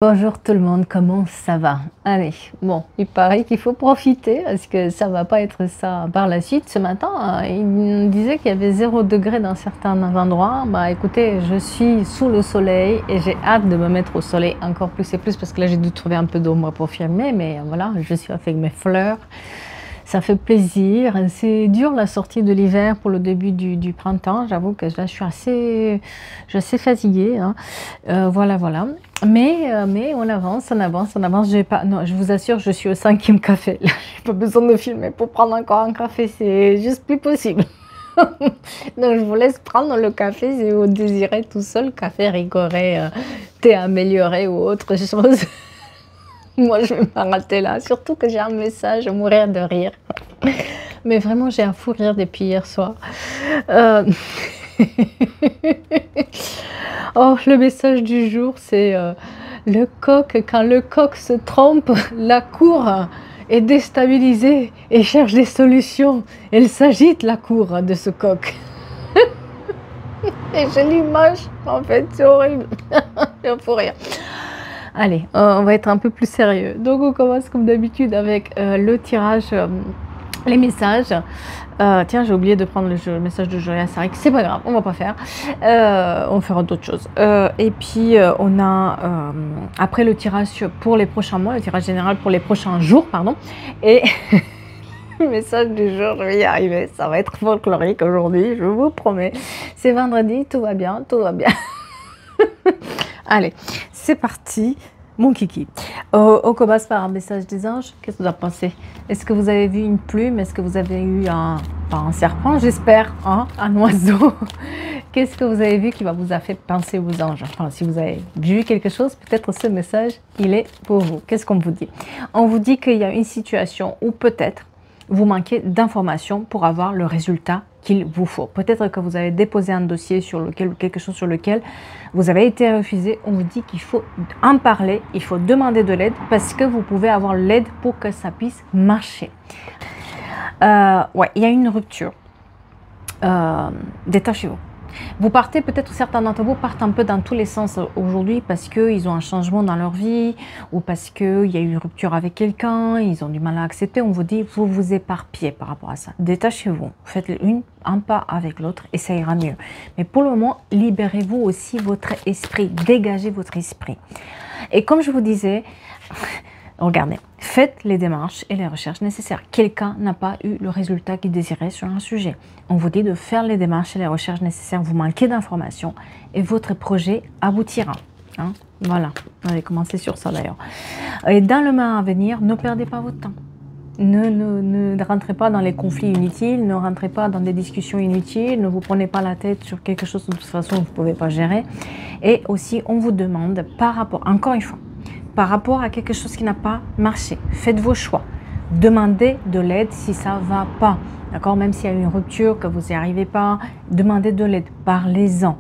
Bonjour tout le monde, comment ça va? Allez, bon, il paraît qu'il faut profiter parce que ça va pas être ça par la suite. Ce matin, il me disait qu'il y avait 0 degré dans certains endroits. Bah écoutez, je suis sous le soleil et j'ai hâte de me mettre au soleil encore plus et plus parce que là j'ai dû trouver un peu d'ombre pour filmer, mais voilà, je suis avec mes fleurs. Ça fait plaisir. C'est dur la sortie de l'hiver pour le début du printemps. J'avoue que là, je suis assez fatiguée, hein. Voilà. Mais on avance, on avance, on avance. J'ai pas, non, je vous assure, je suis au 5e café. Là, j'ai pas besoin de filmer pour prendre encore un café. C'est juste plus possible. Donc, je vous laisse prendre le café si vous désirez tout seul. Café rigoré, thé amélioré ou autre chose. Moi, je vais m'arrêter là. Surtout que j'ai un message, mourir de rire. Mais vraiment, j'ai un fou rire depuis hier soir. Euh, Oh, le message du jour, c'est le coq. Quand le coq se trompe, la cour est déstabilisée et cherche des solutions. Elle s'agite, la cour de ce coq. Et j'ai l'image, en fait, c'est horrible. J'ai un fou rire. Allez, on va être un peu plus sérieux. Donc on commence comme d'habitude avec le tirage, les messages. Tiens, j'ai oublié de prendre le message de Joya Sarik, c'est pas grave, on va pas faire. On fera d'autres choses. Et puis on a après le tirage pour les prochains mois, le tirage général pour les prochains jours, pardon. Et le message du jour, je vais y arriver, ça va être folklorique aujourd'hui, je vous promets. C'est vendredi, tout va bien, tout va bien. Allez, c'est parti, mon kiki. On commence par un message des anges. Qu'est-ce que vous en pensez? Est-ce que vous avez vu une plume? Est-ce que vous avez eu pas un serpent, j'espère, hein, un oiseau? Qu'est-ce que vous avez vu qui vous a fait penser aux anges? Enfin, si vous avez vu quelque chose, peut-être ce message, il est pour vous. Qu'est-ce qu'on vous dit? On vous dit qu'il y a une situation où peut-être vous manquez d'informations pour avoir le résultat qu'il vous faut. Peut-être que vous avez déposé un dossier sur lequel, quelque chose sur lequel vous avez été refusé. On vous dit qu'il faut en parler, il faut demander de l'aide parce que vous pouvez avoir l'aide pour que ça puisse marcher. Ouais, il y a une rupture. Détachez-vous. Vous partez, peut-être certains d'entre vous partent un peu dans tous les sens aujourd'hui parce qu'ils ont un changement dans leur vie ou parce qu'il y a eu une rupture avec quelqu'un, ils ont du mal à accepter. On vous dit, vous vous éparpillez par rapport à ça. Détachez-vous, faites un pas avec l'autre et ça ira mieux. Mais pour le moment, libérez-vous aussi votre esprit, dégagez votre esprit. Et comme je vous disais, regardez, faites les démarches et les recherches nécessaires. Quelqu'un n'a pas eu le résultat qu'il désirait sur un sujet. On vous dit de faire les démarches et les recherches nécessaires. Vous manquez d'informations et votre projet aboutira. Hein, voilà, on va commencer sur ça d'ailleurs. Et dans le mois à venir, ne perdez pas votre temps. Ne rentrez pas dans les conflits inutiles, ne rentrez pas dans des discussions inutiles, ne vous prenez pas la tête sur quelque chose de toute façon vous ne pouvez pas gérer. Et aussi, on vous demande par rapport, encore une fois, par rapport à quelque chose qui n'a pas marché, faites vos choix. Demandez de l'aide si ça ne va pas. D'accord? Même s'il y a une rupture, que vous n'y arrivez pas, demandez de l'aide, parlez-en.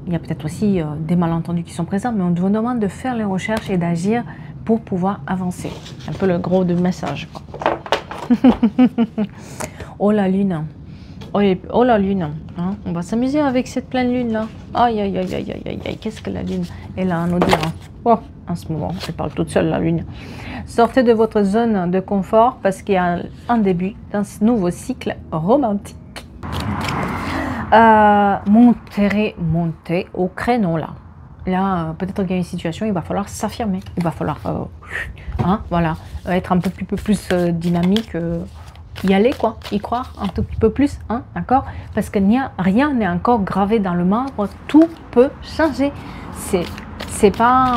Il y a peut-être aussi des malentendus qui sont présents, mais on vous demande de faire les recherches et d'agir pour pouvoir avancer. C'est un peu le gros du message. Oh la lune. Oh la lune, hein? On va s'amuser avec cette pleine lune là. Aïe aïe aïe aïe aïe aïe, qu'est-ce que la lune elle a à nous dire, hein? Oh, en ce moment, elle parle toute seule la lune. Sortez de votre zone de confort parce qu'il y a un début d'un nouveau cycle romantique. Montez au créneau là. Là, peut-être qu'il y a une situation, il va falloir s'affirmer. Il va falloir, hein, voilà, être un peu plus dynamique. Y aller quoi, y croire un tout petit peu plus, hein, d'accord? Parce que rien n'est encore gravé dans le marbre, tout peut changer. C'est pas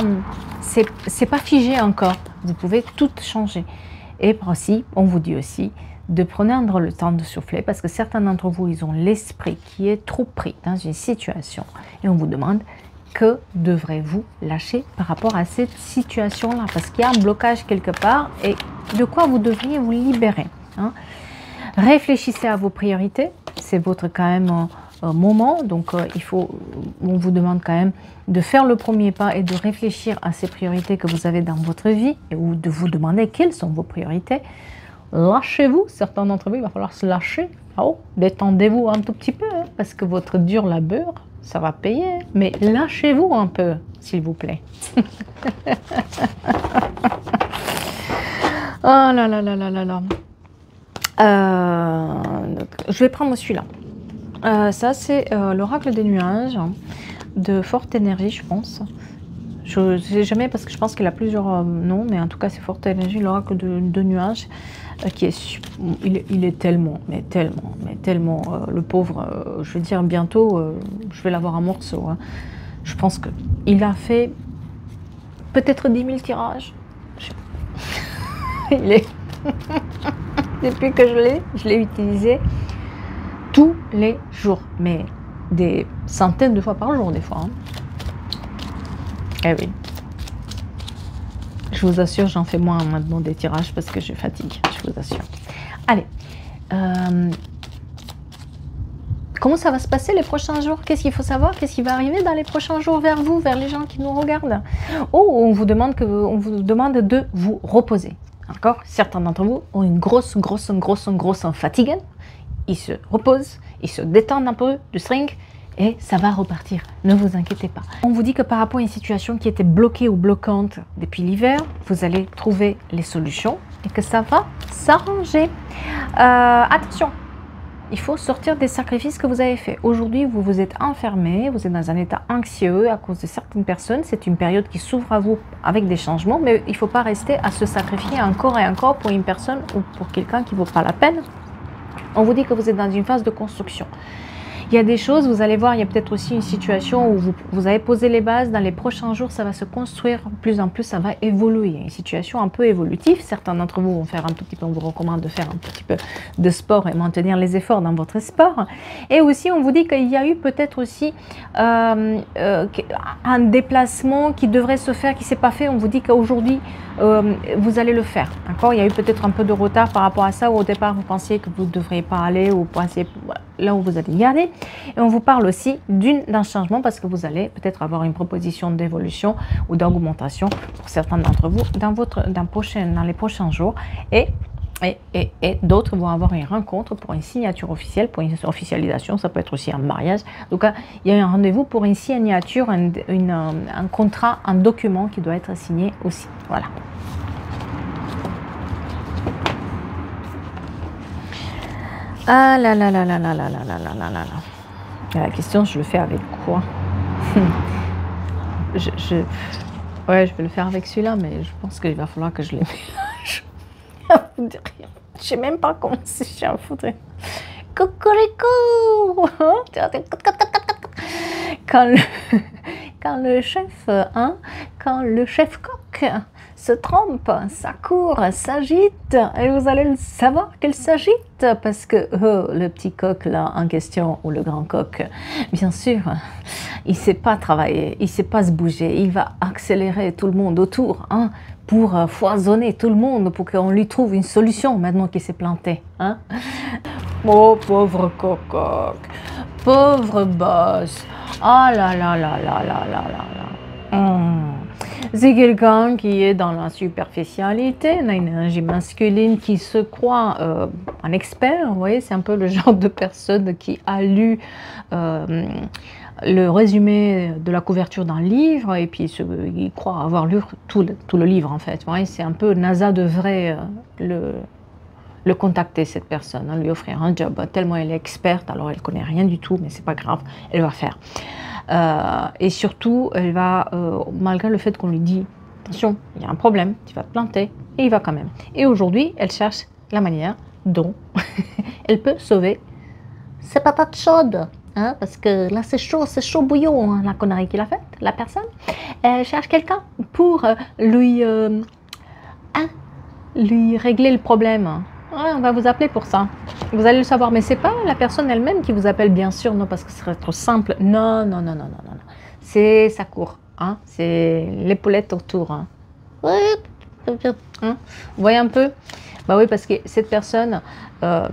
figé encore. Vous pouvez tout changer. Et aussi, on vous dit aussi de prendre le temps de souffler parce que certains d'entre vous, ils ont l'esprit qui est trop pris dans une situation et on vous demande que devrez-vous lâcher par rapport à cette situation-là parce qu'il y a un blocage quelque part et de quoi vous devriez vous libérer. Hein. Réfléchissez à vos priorités, c'est votre quand même moment, donc on vous demande quand même de faire le premier pas et de réfléchir à ces priorités que vous avez dans votre vie ou de vous demander quelles sont vos priorités. Lâchez-vous, certains d'entre vous, il va falloir se lâcher. Oh, détendez-vous un tout petit peu hein, parce que votre dur labeur, ça va payer, mais lâchez-vous un peu, s'il vous plaît. Oh là là là là là là. Je vais prendre celui-là. Ça, c'est l'oracle des nuages, de forte énergie, je pense. Je ne sais jamais parce que je pense qu'il a plusieurs noms, mais en tout cas, c'est forte énergie, l'oracle de nuages, qui est, il est tellement, mais tellement, le pauvre, je veux dire, bientôt, je vais l'avoir en morceaux. Hein. Je pense qu'il a fait peut-être 10 000 tirages. Il est... Depuis que je l'ai utilisé tous les jours, mais des centaines de fois par jour des fois. Hein. Eh oui. Je vous assure, j'en fais moins maintenant des tirages parce que je fatigue, je vous assure. Allez. Comment ça va se passer les prochains jours? Qu'est-ce qu'il faut savoir? Qu'est-ce qui va arriver dans les prochains jours vers vous, vers les gens qui nous regardent? Oh, on vous demande de vous reposer. D'accord? Certains d'entre vous ont une grosse fatigue. Ils se reposent, ils se détendent un peu du string et ça va repartir. Ne vous inquiétez pas. On vous dit que par rapport à une situation qui était bloquée ou bloquante depuis l'hiver, vous allez trouver les solutions et que ça va s'arranger. Attention, il faut sortir des sacrifices que vous avez faits. Aujourd'hui, vous vous êtes enfermé, vous êtes dans un état anxieux à cause de certaines personnes. C'est une période qui s'ouvre à vous avec des changements, mais il ne faut pas rester à se sacrifier encore et encore pour une personne ou pour quelqu'un qui ne vaut pas la peine. On vous dit que vous êtes dans une phase de construction. Il y a des choses, vous allez voir, il y a peut-être aussi une situation où vous avez posé les bases. Dans les prochains jours, ça va se construire. Plus en plus, ça va évoluer. Une situation un peu évolutive. Certains d'entre vous vont faire un tout petit peu, on vous recommande de faire un petit peu de sport et maintenir les efforts dans votre sport. Et aussi, on vous dit qu'il y a eu peut-être aussi un déplacement qui devrait se faire, qui ne s'est pas fait. On vous dit qu'aujourd'hui, vous allez le faire. D'accord? Il y a eu peut-être un peu de retard par rapport à ça. Où au départ, vous pensiez que vous ne devriez pas aller ou pensiez là où vous allez y aller. Et on vous parle aussi d'un changement parce que vous allez peut-être avoir une proposition d'évolution ou d'augmentation pour certains d'entre vous dans les prochains jours. Et d'autres vont avoir une rencontre pour une signature officielle, pour une officialisation. Ça peut être aussi un mariage. Donc, il y a un rendez-vous pour une signature, un contrat, un document qui doit être signé aussi. Voilà. Ah là là là là là là là là là là là. La question, je le fais avec quoi? Ouais, je vais le faire avec celui-là, mais je pense qu'il va falloir que je les mélange. Je ne sais même pas comment c'est j'ai à foutre. Cocorico. Quand le chef coq se trompe, ça court, s'agite, et vous allez le savoir qu'elle s'agite, parce que le petit coq là en question, ou le grand coq, bien sûr, il ne sait pas travailler, il ne sait pas se bouger, il va accélérer tout le monde autour, hein, pour foisonner tout le monde, pour qu'on lui trouve une solution maintenant qu'il s'est planté. Hein. Oh, pauvre coq, pauvre boss, ah là là là là là là là. C'est quelqu'un qui est dans la superficialité, une énergie masculine qui se croit un expert. Vous voyez, c'est un peu le genre de personne qui a lu le résumé de la couverture d'un livre et puis il croit avoir lu tout le livre en fait. Vous voyez, c'est un peu NASA devrait le contacter, cette personne, hein, lui offrir un job. Tellement elle est experte, alors elle connaît rien du tout, mais c'est pas grave, elle va faire. Et surtout, elle va, malgré le fait qu'on lui dit attention, il y a un problème, tu vas te planter, et il va quand même. Et aujourd'hui, elle cherche la manière dont elle peut sauver ses patates chaudes, hein, parce que là c'est chaud bouillon, hein, la connerie qu'il a faite, la personne. Elle cherche quelqu'un pour lui régler le problème. Ouais, on va vous appeler pour ça. Vous allez le savoir, mais c'est pas la personne elle-même qui vous appelle, bien sûr, non, parce que ce serait trop simple. Non. C'est ça court, hein. C'est l'épaulette autour. Hein. Hein. Vous voyez un peu? Bah oui, parce que cette personne,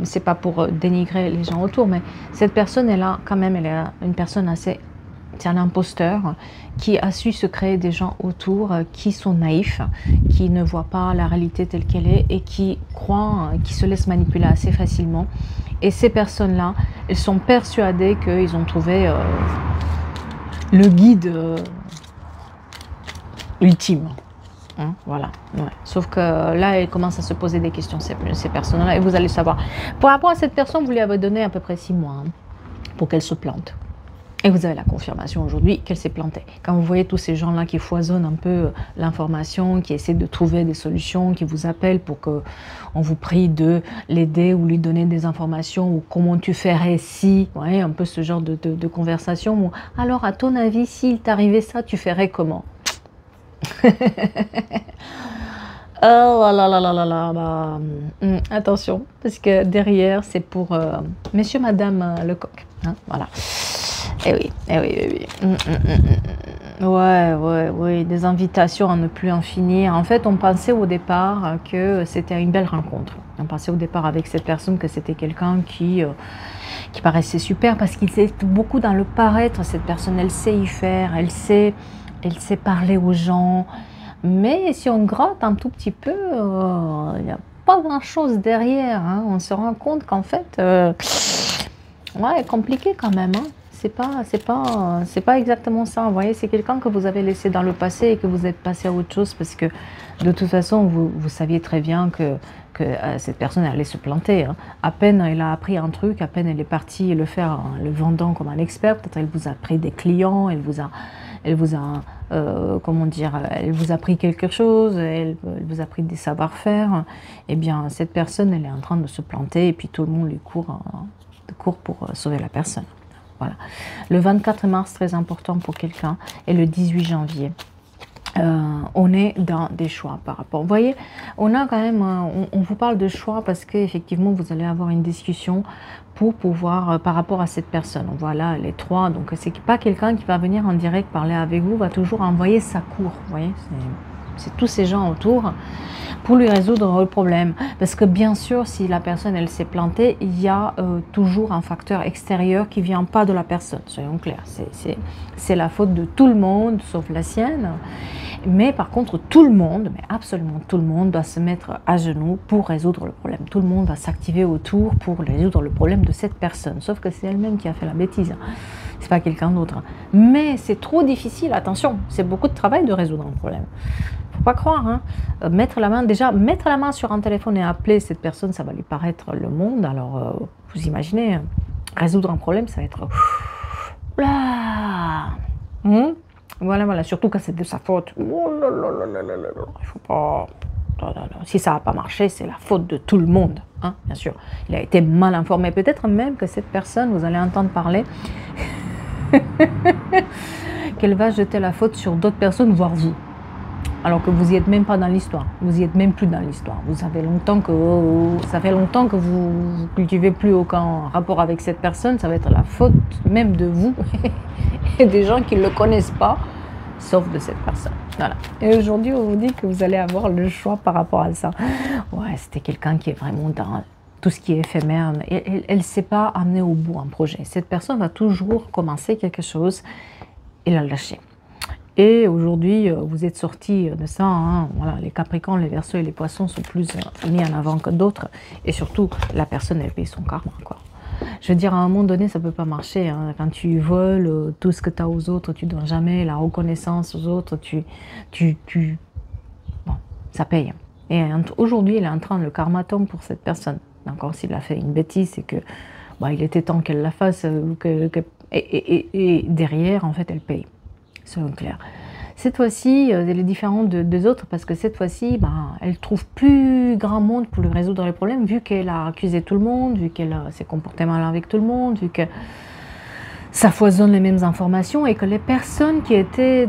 c'est pas pour dénigrer les gens autour, mais cette personne, elle est une personne assez... C'est un imposteur qui a su se créer des gens autour qui sont naïfs, qui ne voient pas la réalité telle qu'elle est et qui croient, qui se laissent manipuler assez facilement. Et ces personnes-là, elles sont persuadées qu'ils ont trouvé le guide ultime. Hein, voilà. Ouais. Sauf que là, elle commence à se poser des questions, ces personnes-là, et vous allez savoir. Par rapport à cette personne, vous lui avez donné à peu près 6 mois pour qu'elle se plante. Et vous avez la confirmation aujourd'hui qu'elle s'est plantée. Quand vous voyez tous ces gens-là qui foisonnent un peu l'information, qui essaient de trouver des solutions, qui vous appellent pour qu'on vous prie de l'aider ou lui donner des informations, ou comment tu ferais si, vous voyez, un peu ce genre de conversation. Où, alors, à ton avis, s'il t'arrivait ça, tu ferais comment? Oh là là là là là, bah, attention, parce que derrière, c'est pour monsieur, madame Lecoq. Hein, voilà. Eh oui, eh oui, eh oui. Ouais, des invitations à ne plus en finir. En fait, on pensait au départ que c'était une belle rencontre. On pensait au départ avec cette personne que c'était quelqu'un qui paraissait super, parce qu'il sait beaucoup dans le paraître. Cette personne, elle sait y faire, elle sait parler aux gens. Mais si on gratte un tout petit peu, il n'y a pas grand-chose derrière. Hein. On se rend compte qu'en fait, ouais, compliqué quand même. Hein. C'est pas exactement ça. Vous voyez, c'est quelqu'un que vous avez laissé dans le passé et que vous êtes passé à autre chose, parce que de toute façon, vous saviez très bien que cette personne allait se planter. Hein. À peine elle a appris un truc, à peine elle est partie le faire, le vendant comme un expert. Peut-être elle vous a pris des clients, elle vous a comment dire, elle vous a pris quelque chose, elle vous a pris des savoir-faire. Eh bien, cette personne, elle est en train de se planter, et puis tout le monde lui court pour sauver la personne. Voilà. Le 24 mars, très important pour quelqu'un, et le 18 janvier. On est dans des choix par rapport. Vous voyez, on a quand même, on vous parle de choix parce qu'effectivement, vous allez avoir une discussion pour pouvoir, par rapport à cette personne. Voilà, les trois. Donc, c'est pas quelqu'un qui va venir en direct parler avec vous, va toujours envoyer sa cour. Vous voyez, c'est tous ces gens autour pour lui résoudre le problème. Parce que bien sûr, si la personne, elle s'est plantée, il y a toujours un facteur extérieur qui ne vient pas de la personne. Soyons clairs, c'est la faute de tout le monde, sauf la sienne. Mais par contre, tout le monde, mais absolument tout le monde, doit se mettre à genoux pour résoudre le problème. Tout le monde va s'activer autour pour résoudre le problème de cette personne. Sauf que c'est elle-même qui a fait la bêtise. C'est pas quelqu'un d'autre. Mais c'est trop difficile, attention, c'est beaucoup de travail de résoudre un problème. Faut pas croire, hein. Mettre la main sur un téléphone et appeler cette personne, ça va lui paraître le monde. Alors, vous imaginez, résoudre un problème, ça va être... Voilà, surtout quand c'est de sa faute. Oh là là là là là là là. Il faut pas... Si ça n'a pas marché, c'est la faute de tout le monde, hein, bien sûr. Il a été mal informé. Peut-être même que cette personne, vous allez entendre parler, qu'elle va jeter la faute sur d'autres personnes, voire vous. Alors que vous n'y êtes même pas dans l'histoire, vous n'y êtes même plus dans l'histoire. Ça fait longtemps que vous ne cultivez plus aucun rapport avec cette personne. Ça va être la faute même de vous et des gens qui ne le connaissent pas, sauf de cette personne. Voilà. Et aujourd'hui, on vous dit que vous allez avoir le choix par rapport à ça. Ouais, c'était quelqu'un qui est vraiment dans tout ce qui est éphémère. Elle ne sait pas amener au bout un projet. Cette personne va toujours commencer quelque chose et la lâcher. Et aujourd'hui, vous êtes sortis de ça. Hein. Voilà, les Capricornes, les Verseaux et les Poissons sont plus mis en avant que d'autres. Et surtout, la personne, elle paye son karma, quoi. Je veux dire, à un moment donné, ça ne peut pas marcher. Hein. Quand tu voles tout ce que tu as aux autres, tu ne donnes jamais la reconnaissance aux autres. Bon, ça paye. Et aujourd'hui, il est en train, le karma tombe pour cette personne. Encore s'il a fait une bêtise, c'est que bah, il était temps qu'elle la fasse. Et derrière, en fait, elle paye. Soyons clairs. Cette fois-ci, elle est différente des autres parce que cette fois-ci, elle trouve plus grand monde pour lui résoudre les problèmes, vu qu'elle a accusé tout le monde, vu qu'elle s'est comportée mal avec tout le monde, vu que ça foisonne les mêmes informations et que les personnes qui étaient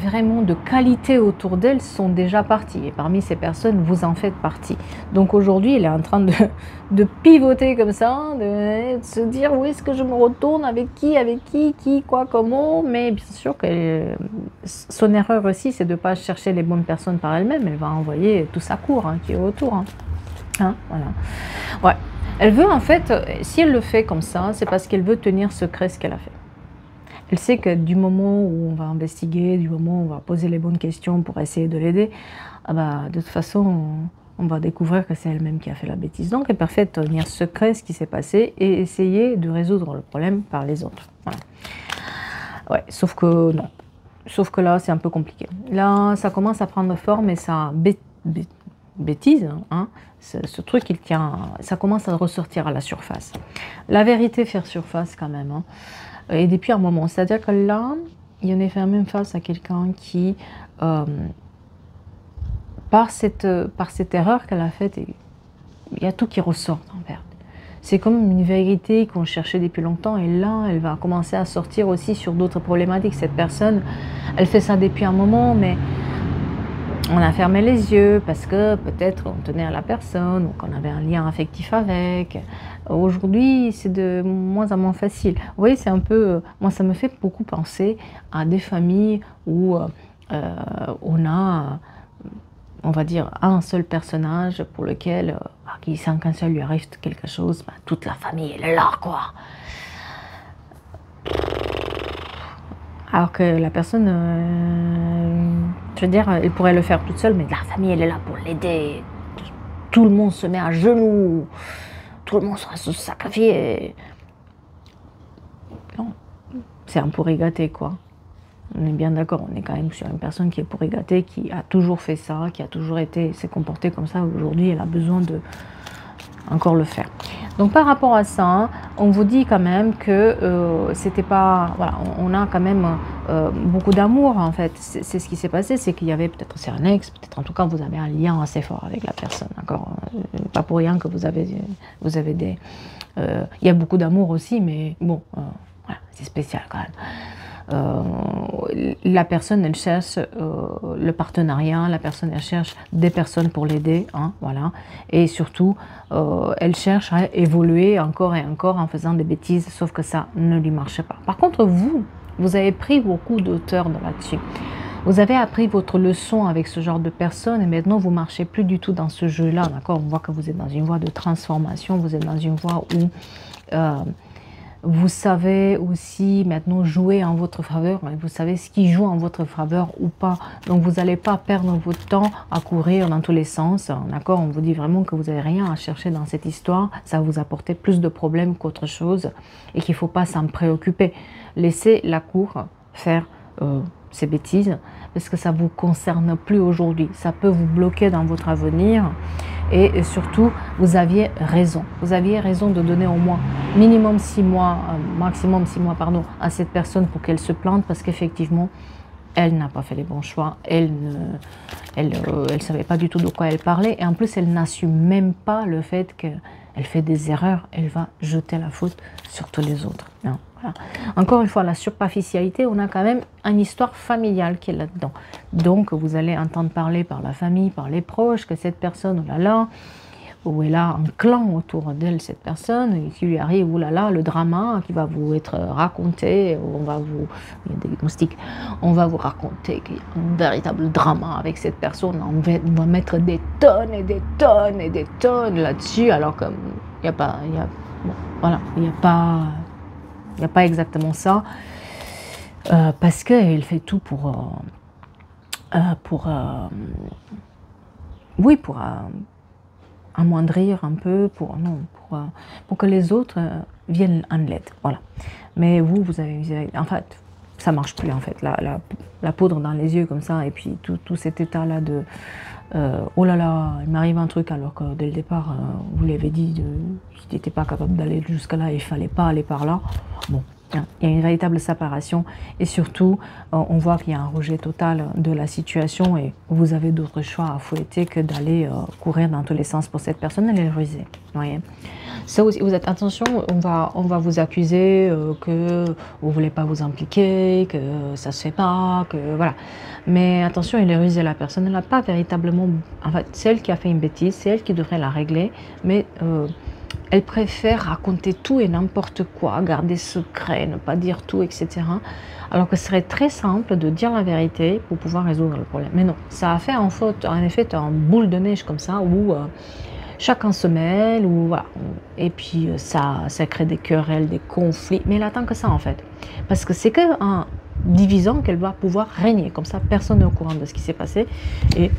vraiment de qualité autour d'elle sont déjà parties. Et parmi ces personnes, vous en faites partie. Donc aujourd'hui, elle est en train de pivoter comme ça, de se dire où est-ce que je me retourne, avec qui, quoi, comment. Mais bien sûr que son erreur aussi, c'est de ne pas chercher les bonnes personnes par elle-même. Elle va envoyer tout sa cour qui est autour. Voilà. Ouais. Elle veut en fait, si elle le fait comme ça, c'est parce qu'elle veut tenir secret ce qu'elle a fait. Elle sait que du moment où on va investiguer, du moment où on va poser les bonnes questions pour essayer de l'aider, de toute façon, on va découvrir que c'est elle-même qui a fait la bêtise. Donc elle préfère tenir secret ce qui s'est passé et essayer de résoudre le problème par les autres. Voilà. Ouais, sauf que non. Sauf que là, c'est un peu compliqué. Là, ça commence à prendre forme et ça bêtise, hein, ce truc, il tient, ça commence à ressortir à la surface. La vérité fait surface quand même. Hein. Et depuis un moment, c'est-à-dire que là, il y en a fait même face à quelqu'un qui, par cette erreur qu'elle a faite, il y a tout qui ressort en fait. C'est comme une vérité qu'on cherchait depuis longtemps et là, elle va commencer à sortir aussi sur d'autres problématiques. Cette personne, elle fait ça depuis un moment, mais on a fermé les yeux parce que peut-être on tenait à la personne ou qu'on avait un lien affectif avec. Aujourd'hui, c'est de moins en moins facile. Vous voyez, c'est un peu... Moi, ça me fait beaucoup penser à des familles où on a, on va dire, un seul personnage pour lequel, sans qu'un seul lui arrive quelque chose, bah, toute la famille, elle est là, quoi. Alors que la personne, je veux dire, elle pourrait le faire toute seule, mais la famille, elle est là pour l'aider. Tout le monde se met à genoux, tout le monde sera se sacrifier. Non, c'est un pourri gâté, quoi. On est bien d'accord, on est quand même sur une personne qui est pourri gâté, qui a toujours fait ça, qui a toujours s'est comportée comme ça. Aujourd'hui, elle a besoin de encore le faire. Donc par rapport à ça, on vous dit quand même que c'était pas, voilà, on a quand même beaucoup d'amour en fait. C'est ce qui s'est passé, c'est qu'il y avait peut-être, c'est un ex, peut-être en tout cas vous avez un lien assez fort avec la personne, d'accord. Pas pour rien que vous avez des, il y a beaucoup d'amour aussi, mais bon, voilà, c'est spécial quand même. La personne, elle cherche le partenariat, la personne, elle cherche des personnes pour l'aider, hein, voilà. Et surtout, elle cherche à évoluer encore et encore en faisant des bêtises, sauf que ça ne lui marche pas. Par contre, vous avez pris beaucoup d'auteur là-dessus. Vous avez appris votre leçon avec ce genre de personnes et maintenant vous marchez plus du tout dans ce jeu-là, d'accord. On voit que vous êtes dans une voie de transformation, vous êtes dans une voie où vous savez aussi maintenant jouer en votre faveur, vous savez ce qui joue en votre faveur ou pas. Donc vous n'allez pas perdre votre temps à courir dans tous les sens, d'accord. On vous dit vraiment que vous n'avez rien à chercher dans cette histoire, ça va vous apporter plus de problèmes qu'autre chose et qu'il ne faut pas s'en préoccuper. Laissez la cour faire ces bêtises parce que ça ne vous concerne plus aujourd'hui. Ça peut vous bloquer dans votre avenir. Et surtout, vous aviez raison. Vous aviez raison de donner au moins minimum 6 mois, maximum 6 mois, pardon, à cette personne pour qu'elle se plante parce qu'effectivement, elle n'a pas fait les bons choix. Elle savait pas du tout de quoi elle parlait. Et en plus, elle n'assume même pas le fait qu'elle fait des erreurs. Elle va jeter la faute sur tous les autres. Non, voilà. Encore une fois, la superficialité, on a quand même une histoire familiale qui est là-dedans. Donc, vous allez entendre parler par la famille, par les proches, que cette personne, oh là là, où elle a un clan autour d'elle, cette personne, et qui lui arrive, oh là là, le drama qui va vous être raconté, on va vous, il y a des moustiques, on va vous raconter qu'il y a un véritable drama avec cette personne, on va mettre des tonnes et des tonnes et des tonnes là-dessus, alors qu'il n'y a pas, bon, voilà, il n'y a pas exactement ça, parce qu'elle fait tout pour amoindrir un peu, pour que les autres viennent en l'aide, voilà. Mais vous avez, en fait, ça marche plus en fait, la poudre dans les yeux comme ça, et puis tout cet état-là de oh là là, il m'arrive un truc alors que dès le départ, vous l'avez dit, qu'il n'était pas capable d'aller jusqu'à là, il ne fallait pas aller par là, bon. Il y a une véritable séparation et surtout, on voit qu'il y a un rejet total de la situation et vous avez d'autres choix à fouetter que d'aller courir dans tous les sens pour cette personne, elle est rusée. Voyez. Ça aussi, vous êtes attention, on va vous accuser que vous ne voulez pas vous impliquer, que ça ne se fait pas, que voilà. Mais attention, elle est rusée, la personne, elle n'a pas véritablement... En fait, c'est elle qui a fait une bêtise, c'est elle qui devrait la régler, mais... elle préfère raconter tout et n'importe quoi, garder secret, ne pas dire tout, etc. Alors que ce serait très simple de dire la vérité pour pouvoir résoudre le problème. Mais non, ça a fait en effet un boule de neige comme ça où chacun se mêle, ou voilà. Et puis ça crée des querelles, des conflits. Mais elle attend que ça en fait. Parce que c'est qu'en divisant qu'elle va pouvoir régner. Comme ça, personne n'est au courant de ce qui s'est passé. Et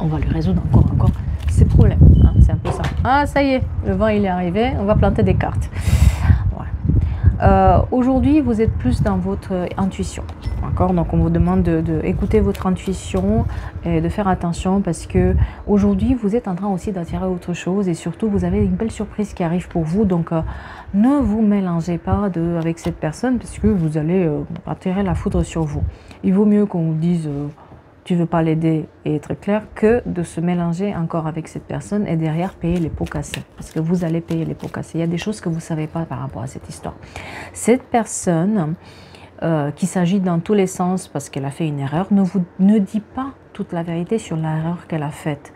on va lui résoudre encore ces problèmes. Hein, c'est un peu ça. Ah, ça y est, le vent il est arrivé, on va planter des cartes. Voilà. Aujourd'hui, vous êtes plus dans votre intuition. D'accord? Donc, on vous demande d'écouter votre intuition et de faire attention parce que aujourd'hui, vous êtes en train aussi d'attirer autre chose et surtout, vous avez une belle surprise qui arrive pour vous. Donc, ne vous mélangez pas avec cette personne parce que vous allez attirer la foudre sur vous. Il vaut mieux qu'on vous dise tu veux pas l'aider et être clair que de se mélanger encore avec cette personne et derrière payer les pots cassés. Parce que vous allez payer les pots cassés. Il y a des choses que vous ne savez pas par rapport à cette histoire. Cette personne qui s'agit dans tous les sens parce qu'elle a fait une erreur ne dit pas toute la vérité sur l'erreur qu'elle a faite.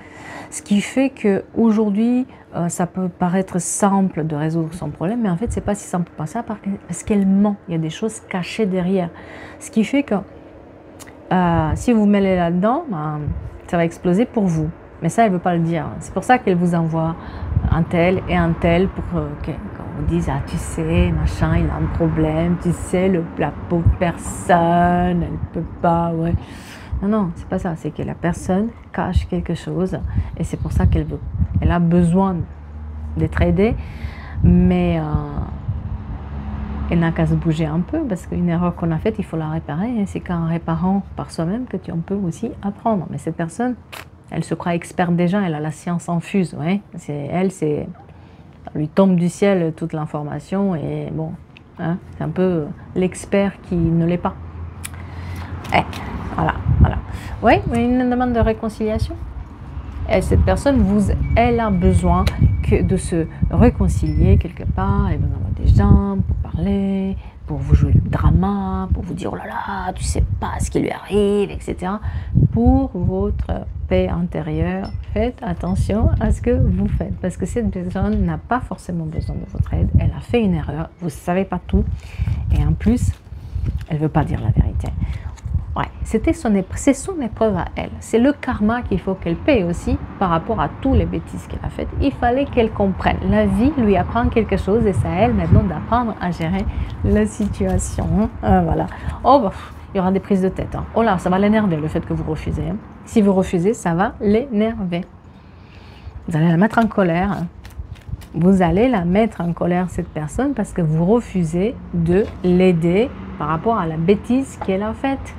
Ce qui fait qu'aujourd'hui, ça peut paraître simple de résoudre son problème, mais en fait, c'est pas si simple que ça parce qu'elle ment. Il y a des choses cachées derrière. Ce qui fait que si vous mêlez là-dedans, ça va exploser pour vous. Mais ça, elle ne veut pas le dire. C'est pour ça qu'elle vous envoie un tel et un tel pour qu'on vous dise, ah tu sais, machin, il a un problème, tu sais, la pauvre personne, elle ne peut pas, ouais. Non, non, c'est pas ça. C'est que la personne cache quelque chose et c'est pour ça elle a besoin d'être aidée, mais elle n'a qu'à se bouger un peu parce qu'une erreur qu'on a faite, il faut la réparer. Et c'est qu'en réparant par soi-même que tu en peux aussi apprendre. Mais cette personne, elle se croit experte déjà, elle a la science infuse. Ouais. Ça lui tombe du ciel toute l'information et bon, hein, c'est un peu l'expert qui ne l'est pas. Voilà. Oui, une demande de réconciliation. Et cette personne, elle a besoin de se réconcilier quelque part, elle a besoin des gens pour parler, pour vous jouer le drama, pour vous dire oh là là, tu sais pas ce qui lui arrive, etc. Pour votre paix intérieure, faites attention à ce que vous faites, parce que cette personne n'a pas forcément besoin de votre aide, elle a fait une erreur, vous ne savez pas tout, et en plus, elle ne veut pas dire la vérité. Ouais, c'est son épreuve à elle. C'est le karma qu'il faut qu'elle paye aussi par rapport à toutes les bêtises qu'elle a faites. Il fallait qu'elle comprenne. La vie lui apprend quelque chose et c'est à elle maintenant d'apprendre à gérer la situation. Voilà. Oh, bah, il y aura des prises de tête. Hein. Oh là, ça va l'énerver le fait que vous refusez. Hein. Si vous refusez, ça va l'énerver. Vous allez la mettre en colère. Hein. Vous allez la mettre en colère, cette personne, parce que vous refusez de l'aider par rapport à la bêtise qu'elle a faite.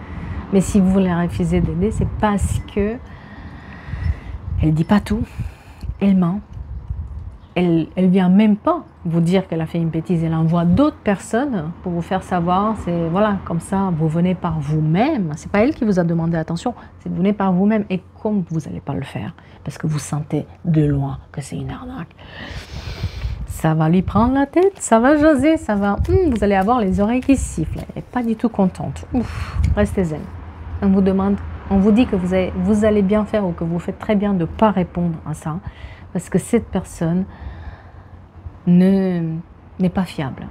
Mais si vous la refusez d'aider, c'est parce que elle dit pas tout, elle ment, elle vient même pas vous dire qu'elle a fait une bêtise, elle envoie d'autres personnes pour vous faire savoir, c'est voilà, comme ça, vous venez par vous-même, c'est pas elle qui vous a demandé attention, c'est vous venez par vous-même, et comme vous n'allez pas le faire, parce que vous sentez de loin que c'est une arnaque, ça va lui prendre la tête, ça va jaser, ça va, vous allez avoir les oreilles qui sifflent, elle n'est pas du tout contente, restez zen. On vous demande, on vous dit que vous allez bien faire ou que vous faites très bien de ne pas répondre à ça, parce que cette personne n'est pas fiable.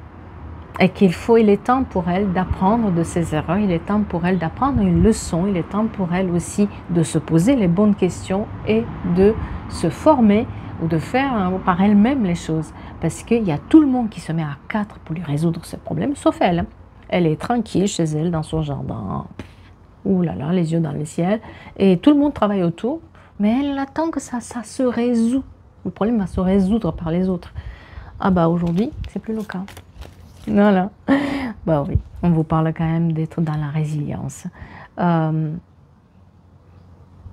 Et il est temps pour elle d'apprendre de ses erreurs, il est temps pour elle d'apprendre une leçon, il est temps pour elle aussi de se poser les bonnes questions et de se former ou de faire par elle-même les choses. Parce qu'il y a tout le monde qui se met à quatre pour lui résoudre ce problème, sauf elle. Elle est tranquille chez elle, dans son jardin. Ouh là là, les yeux dans le ciel, et tout le monde travaille autour, mais elle attend que ça se résout. Le problème va se résoudre par les autres. Ah bah aujourd'hui, c'est plus le cas. Voilà. Bah oui, on vous parle quand même d'être dans la résilience.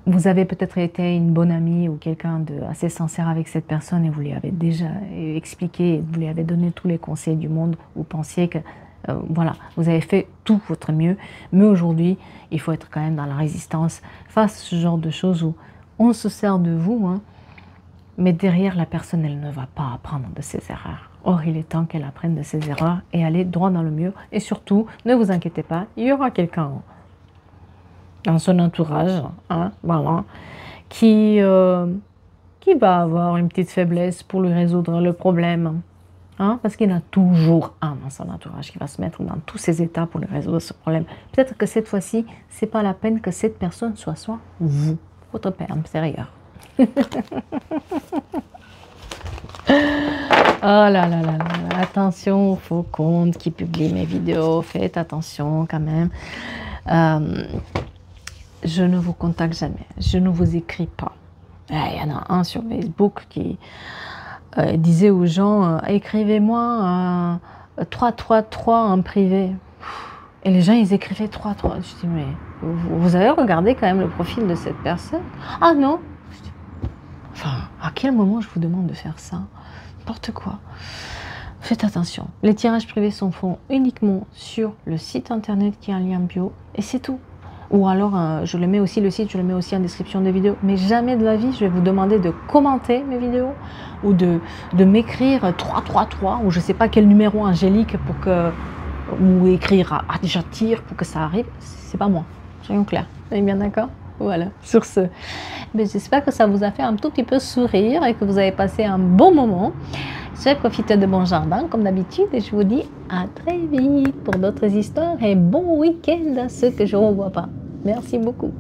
Vous avez peut-être été une bonne amie ou quelqu'un d'assez sincère avec cette personne et vous lui avez déjà expliqué, vous lui avez donné tous les conseils du monde, vous pensiez que voilà, vous avez fait tout votre mieux, mais aujourd'hui, il faut être quand même dans la résistance face à ce genre de choses où on se sert de vous, hein, mais derrière la personne, elle ne va pas apprendre de ses erreurs. Or, il est temps qu'elle apprenne de ses erreurs et aller droit dans le mur. Et surtout, ne vous inquiétez pas, il y aura quelqu'un dans son entourage, hein, voilà, qui va avoir une petite faiblesse pour lui résoudre le problème. Hein, parce qu'il y en a toujours un dans son entourage qui va se mettre dans tous ces états pour lui résoudre ce problème. Peut-être que cette fois-ci, ce n'est pas la peine que cette personne soit vous, votre père intérieur. Oh là là là là, attention aux faux comptes qui publient mes vidéos, faites attention quand même. Je ne vous contacte jamais, je ne vous écris pas. Il y en a un sur Facebook qui disait aux gens écrivez-moi 333 en privé. Et les gens, ils écrivaient 3-3. Je dis, mais vous avez regardé quand même le profil de cette personne? Ah non. Enfin, à quel moment je vous demande de faire ça? N'importe quoi. Faites attention. Les tirages privés sont faits uniquement sur le site internet qui a un lien bio. Et c'est tout. Ou alors, je le mets aussi, le site, je le mets aussi en description des vidéos. Mais jamais de la vie, je vais vous demander de commenter mes vidéos ou de m'écrire 333 ou je ne sais pas quel numéro angélique pour que... ou écrire j'attire pour que ça arrive. C'est pas moi. Soyons clairs. Vous êtes bien d'accord? Voilà. Sur ce, j'espère que ça vous a fait un tout petit peu sourire et que vous avez passé un bon moment. J'ai profité de mon jardin comme d'habitude et je vous dis à très vite pour d'autres histoires et bon week-end à ceux que je ne revois pas. Merci beaucoup.